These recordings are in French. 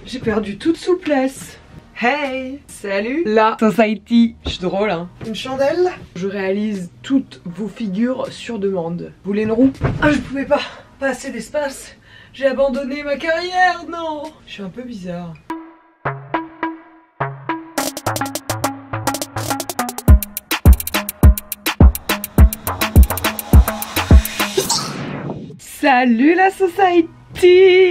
J'ai perdu toute souplesse. Hey, salut la Society. Je suis drôle hein. Une chandelle. Je réalise toutes vos figures sur demande. Vous voulez une roue? Ah, je pouvais pas assez d'espace. J'ai abandonné ma carrière, non. Je suis un peu bizarre. Salut la Society!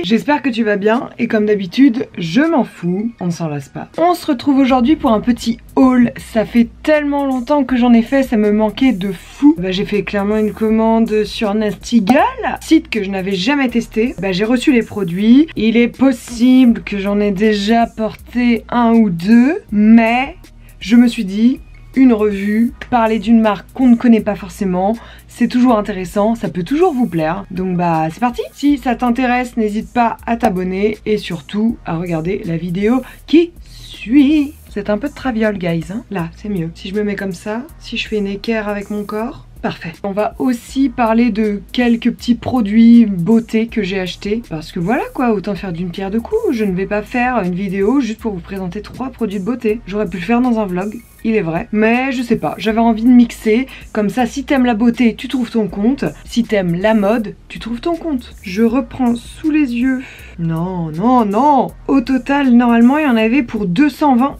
J'espère que tu vas bien et comme d'habitude, je m'en fous, on ne s'en lasse pas. On se retrouve aujourd'hui pour un petit haul. Ça fait tellement longtemps que j'en ai fait, ça me manquait de fou. J'ai fait clairement une commande sur Nastigal, site que je n'avais jamais testé. J'ai reçu les produits. Il est possible que j'en ai déjà porté un ou deux, mais je me suis dit, une revue, parler d'une marque qu'on ne connaît pas forcément, c'est toujours intéressant, ça peut toujours vous plaire. Donc c'est parti. Si ça t'intéresse, n'hésite pas à t'abonner et surtout à regarder la vidéo qui suit. C'est un peu de traviole guys, hein. Là c'est mieux. Si je me mets comme ça, si je fais une équerre avec mon corps, parfait. On va aussi parler de quelques petits produits beauté que j'ai achetés. Parce que voilà quoi, autant faire d'une pierre deux coups. Je ne vais pas faire une vidéo juste pour vous présenter 3 produits de beauté. J'aurais pu le faire dans un vlog, il est vrai. Mais je sais pas, j'avais envie de mixer. Comme ça, si t'aimes la beauté, tu trouves ton compte. Si t'aimes la mode, tu trouves ton compte. Je reprends sous les yeux. Non, non, non. Au total, normalement, il y en avait pour 220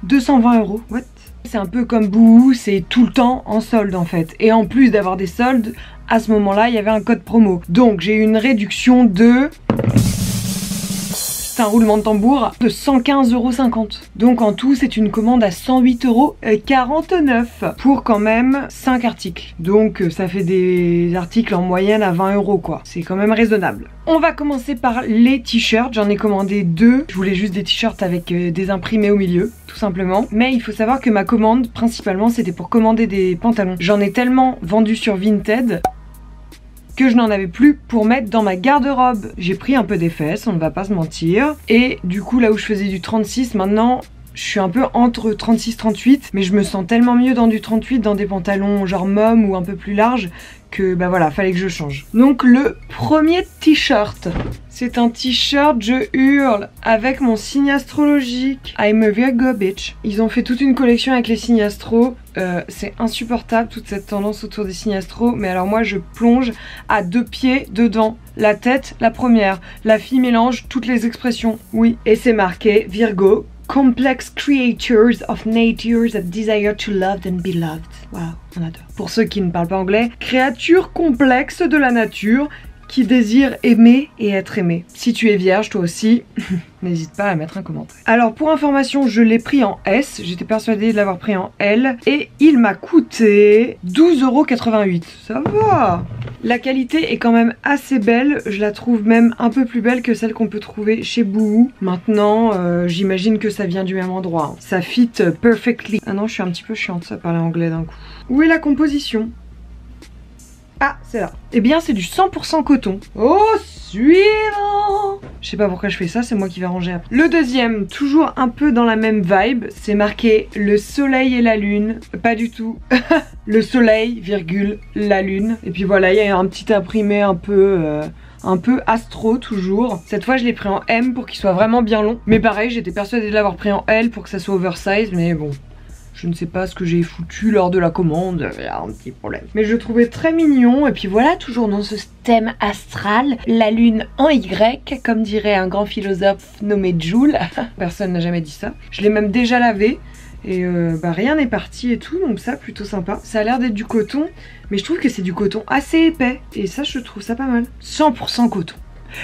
€. What? C'est un peu comme Boohoo, c'est tout le temps en solde en fait. Et en plus d'avoir des soldes, à ce moment-là, il y avait un code promo. Donc j'ai eu une réduction de... C'est un roulement de tambour de 115,50 €. Donc en tout, c'est une commande à 108,49 € pour quand même 5 articles. Donc ça fait des articles en moyenne à 20 € quoi. C'est quand même raisonnable. On va commencer par les t-shirts. J'en ai commandé 2. Je voulais juste des t-shirts avec des imprimés au milieu, tout simplement. Mais il faut savoir que ma commande, principalement, c'était pour commander des pantalons. J'en ai tellement vendu sur Vinted que je n'en avais plus pour mettre dans ma garde-robe. J'ai pris un peu des fesses, on ne va pas se mentir. Et du coup, là où je faisais du 36, maintenant, je suis un peu entre 36-38. Mais je me sens tellement mieux dans du 38, dans des pantalons genre mom ou un peu plus larges, que voilà, fallait que je change. Donc le premier t-shirt, c'est un t-shirt je hurle avec mon signe astrologique. I'm a Virgo bitch. Ils ont fait toute une collection avec les signes astro. C'est insupportable toute cette tendance autour des signes astro. Mais alors moi je plonge à 2 pieds dedans. La tête, la première. La fille mélange toutes les expressions. Oui. Et c'est marqué Virgo. Complex creatures of nature that desire to love and be loved. Waouh, on adore. Pour ceux qui ne parlent pas anglais, créatures complexes de la nature qui désirent aimer et être aimé. Si tu es vierge, toi aussi, n'hésite pas à mettre un commentaire. Alors pour information, je l'ai pris en S, j'étais persuadée de l'avoir pris en L, et il m'a coûté 12,88 €. Ça va. La qualité est quand même assez belle, je la trouve même un peu plus belle que celle qu'on peut trouver chez Boohoo. Maintenant, j'imagine que ça vient du même endroit. Ça fit perfectly. Ah non, je suis un petit peu chiante à parler anglais d'un coup. Où est la composition? Ah, c'est là. Eh bien, c'est du 100% coton. Oh, suivant. Je sais pas pourquoi je fais ça, c'est moi qui vais ranger après. Le deuxième, toujours un peu dans la même vibe, c'est marqué le soleil et la lune. Pas du tout. Le soleil, virgule, la lune. Et puis voilà, il y a un petit imprimé un peu astro toujours. Cette fois je l'ai pris en M pour qu'il soit vraiment bien long. Mais pareil, j'étais persuadée de l'avoir pris en L pour que ça soit oversize, mais bon. Je ne sais pas ce que j'ai foutu lors de la commande, il y a un petit problème. Mais je le trouvais très mignon, et puis voilà, toujours dans ce thème astral, la lune en Y, comme dirait un grand philosophe nommé Joule. Personne n'a jamais dit ça. Je l'ai même déjà lavé, et rien n'est parti et tout, donc ça, plutôt sympa. Ça a l'air d'être du coton, mais je trouve que c'est du coton assez épais, et ça, je trouve ça pas mal. 100% coton.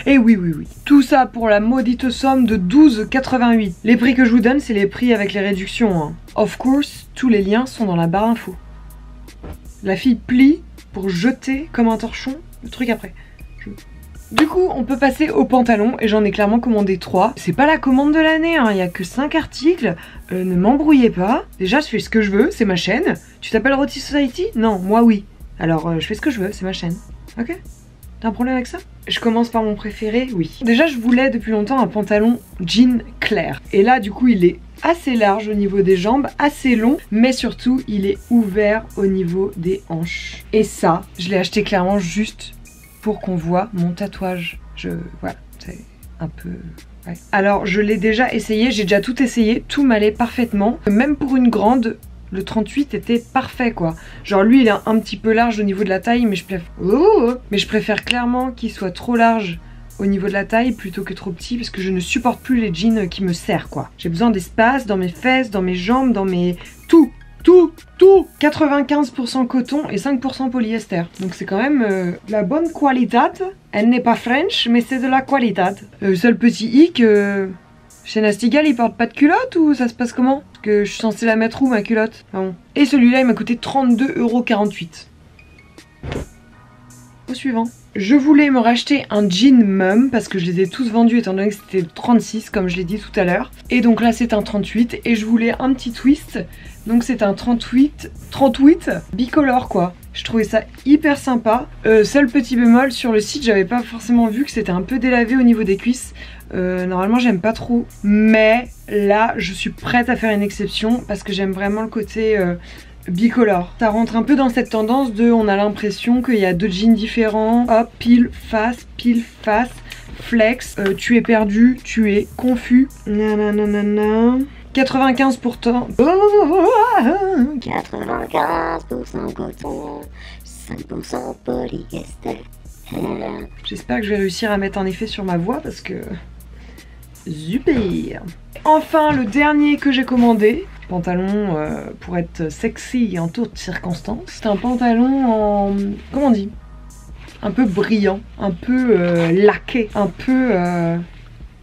Et oui, tout ça pour la maudite somme de 12,88 €. Les prix que je vous donne, c'est les prix avec les réductions, hein. Of course, tous les liens sont dans la barre info. La fille plie pour jeter comme un torchon le truc après. Du coup, on peut passer aux pantalons et j'en ai clairement commandé 3. C'est pas la commande de l'année, hein. Il y a que 5 articles. Ne m'embrouillez pas. Déjà, je fais ce que je veux, c'est ma chaîne. Tu t'appelles Roti Society? Non, moi oui. Alors, je fais ce que je veux, c'est ma chaîne. Ok? T'as un problème avec ça? Je commence par mon préféré, oui. Déjà, je voulais depuis longtemps un pantalon jean clair. Et là, du coup, il est assez large au niveau des jambes, assez long, mais surtout, il est ouvert au niveau des hanches. Et ça, je l'ai acheté clairement juste pour qu'on voit mon tatouage. Voilà, un peu... Ouais. Alors je l'ai déjà essayé, j'ai déjà tout essayé, tout m'allait parfaitement. Même pour une grande, le 38 était parfait quoi. Genre lui il est un petit peu large au niveau de la taille, mais je préfère clairement qu'il soit trop large au niveau de la taille plutôt que trop petit, parce que je ne supporte plus les jeans qui me serrent quoi. J'ai besoin d'espace dans mes fesses, dans mes jambes, dans mes... tout 95% coton et 5% polyester. Donc c'est quand même de la bonne qualité. Elle n'est pas French, mais c'est de la qualité. Seul petit hic, chez Nastigal, ils portent pas de culotte ou ça se passe comment? Parce que je suis censée la mettre où ma culotte? Ah bon. Et celui-là, il m'a coûté 32,48 €. Au suivant. Je voulais me racheter un jean mum parce que je les ai tous vendus étant donné que c'était le 36 comme je l'ai dit tout à l'heure. Et donc là c'est un 38 et je voulais un petit twist. Donc c'est un 38 bicolore quoi. Je trouvais ça hyper sympa. Seul petit bémol, sur le site j'avais pas forcément vu que c'était un peu délavé au niveau des cuisses. Normalement j'aime pas trop. Mais là je suis prête à faire une exception parce que j'aime vraiment le côté... bicolore. Ça rentre un peu dans cette tendance de on a l'impression qu'il y a deux jeans différents, hop, pile, face, flex, tu es perdu, tu es confus, nanana, 95%, 95% coton, 5% polyester. J'espère que je vais réussir à mettre un effet sur ma voix parce que... super. Enfin le dernier que j'ai commandé, pantalon pour être sexy en toutes circonstances. C'est un pantalon en... comment on dit? Un peu brillant, un peu laqué, un peu...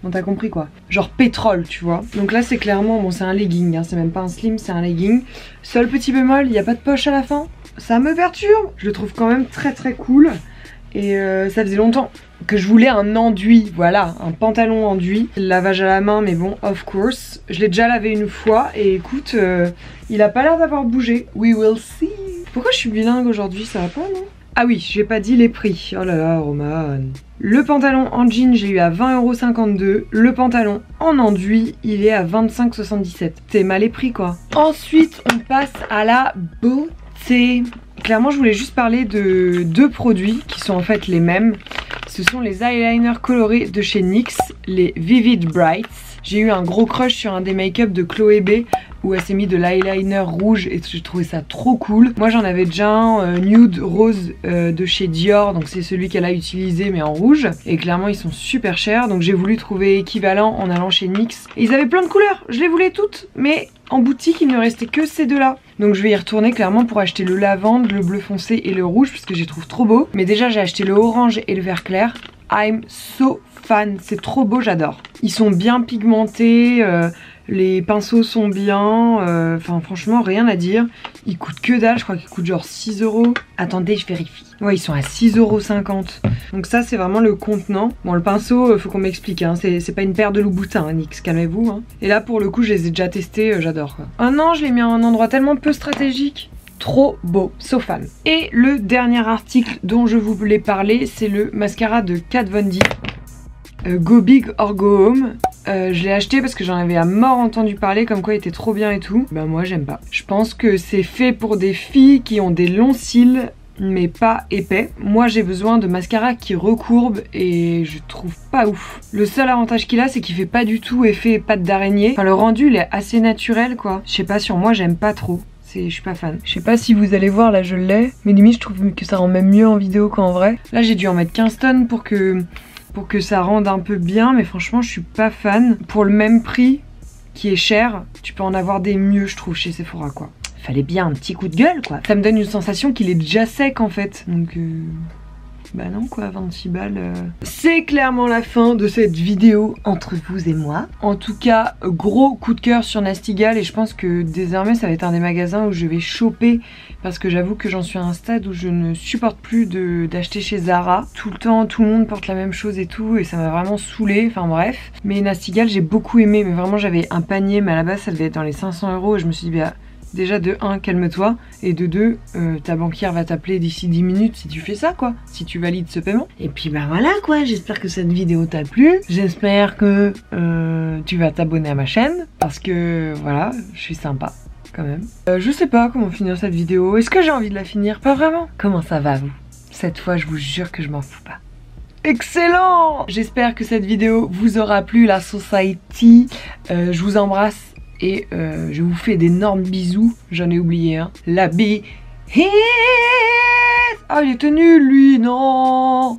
bon t'as compris quoi. Genre pétrole tu vois. Donc là c'est clairement... bon c'est un legging, hein, c'est même pas un slim, c'est un legging. Seul petit bémol, il n'y a pas de poche à la fin. Ça me perturbe. Je le trouve quand même très très cool. Et ça faisait longtemps que je voulais un enduit, voilà, un pantalon enduit. Lavage à la main, mais bon, of course. Je l'ai déjà lavé une fois et écoute, il a pas l'air d'avoir bougé. We will see. Pourquoi je suis bilingue aujourd'hui, ça va pas, non? Ah oui, j'ai pas dit les prix. Oh là là, Roman. Le pantalon en jean, j'ai eu à 20,52 €. Le pantalon en enduit, il est à 25,77 €. C'est mal les prix, quoi. Ensuite, on passe à la beauté. Clairement, je voulais juste parler de deux produits qui sont en fait les mêmes. Ce sont les eyeliners colorés de chez NYX, les Vivid Brights. J'ai eu un gros crush sur un des make-up de Chloé B où elle s'est mis de l'eyeliner rouge et j'ai trouvé ça trop cool. Moi j'en avais déjà un nude rose de chez Dior, donc c'est celui qu'elle a utilisé mais en rouge. Et clairement ils sont super chers, donc j'ai voulu trouver équivalent en allant chez NYX. Et ils avaient plein de couleurs, je les voulais toutes, mais en boutique il ne restait que ces deux-là. Donc je vais y retourner clairement pour acheter le lavande, le bleu foncé et le rouge parce que je les trouve trop beaux. Mais déjà j'ai acheté le orange et le vert clair. I'm so fan, c'est trop beau, j'adore. Ils sont bien pigmentés, les pinceaux sont bien, enfin franchement rien à dire. Ils coûtent que dalle, je crois qu'ils coûtent genre 6 €. Attendez, je vérifie. Ouais, ils sont à 6,50 €. Donc ça c'est vraiment le contenant. Bon le pinceau, faut qu'on m'explique, hein. C'est pas une paire de Louboutin, hein, NYX, calmez-vous. Hein. Et là pour le coup je les ai déjà testés, j'adore quoi. Ah non, je l'ai mis à un endroit tellement peu stratégique. Trop beau, so fan. Et le dernier article dont je voulais parler, c'est le mascara de Kat Von D. Go Big or Go Home. Je l'ai acheté parce que j'en avais à mort entendu parler comme quoi il était trop bien et tout. Bah moi j'aime pas. Je pense que c'est fait pour des filles qui ont des longs cils mais pas épais. Moi j'ai besoin de mascara qui recourbe et je trouve pas ouf. Le seul avantage qu'il a c'est qu'il fait pas du tout effet pâte d'araignée. Enfin le rendu il est assez naturel quoi. Je sais pas, sur moi j'aime pas trop. Je suis pas fan. Je sais pas si vous allez voir, là je l'ai, mais limite je trouve que ça rend même mieux en vidéo qu'en vrai. Là j'ai dû en mettre 15 tonnes pour que ça rende un peu bien, mais franchement je suis pas fan. Pour le même prix, qui est cher, tu peux en avoir des mieux je trouve chez Sephora quoi. Fallait bien un petit coup de gueule quoi. Ça me donne une sensation qu'il est déjà sec en fait, donc bah non quoi, 26 balles. C'est clairement la fin de cette vidéo entre vous et moi. En tout cas, gros coup de cœur sur Nastigal et je pense que désormais ça va être un des magasins où je vais choper parce que j'avoue que j'en suis à un stade où je ne supporte plus d'acheter chez Zara. Tout le temps, tout le monde porte la même chose et tout et ça m'a vraiment saoulée, enfin bref. Mais Nastigal j'ai beaucoup aimé, mais vraiment j'avais un panier mais à la base ça devait être dans les 500 € et je me suis dit bah déjà de 1 calme-toi et de 2 ta banquière va t'appeler d'ici 10 minutes si tu fais ça quoi, si tu valides ce paiement. Et puis bah voilà quoi, j'espère que cette vidéo t'a plu, j'espère que tu vas t'abonner à ma chaîne parce que voilà, je suis sympa quand même. Je sais pas comment finir cette vidéo, est-ce que j'ai envie de la finir? Pas vraiment. Comment ça va vous? Cette fois je vous jure que je m'en fous pas. Excellent! J'espère que cette vidéo vous aura plu, la Society. Je vous embrasse et je vous fais d'énormes bisous. J'en ai oublié un. La bille. Ah, il était nul lui, non!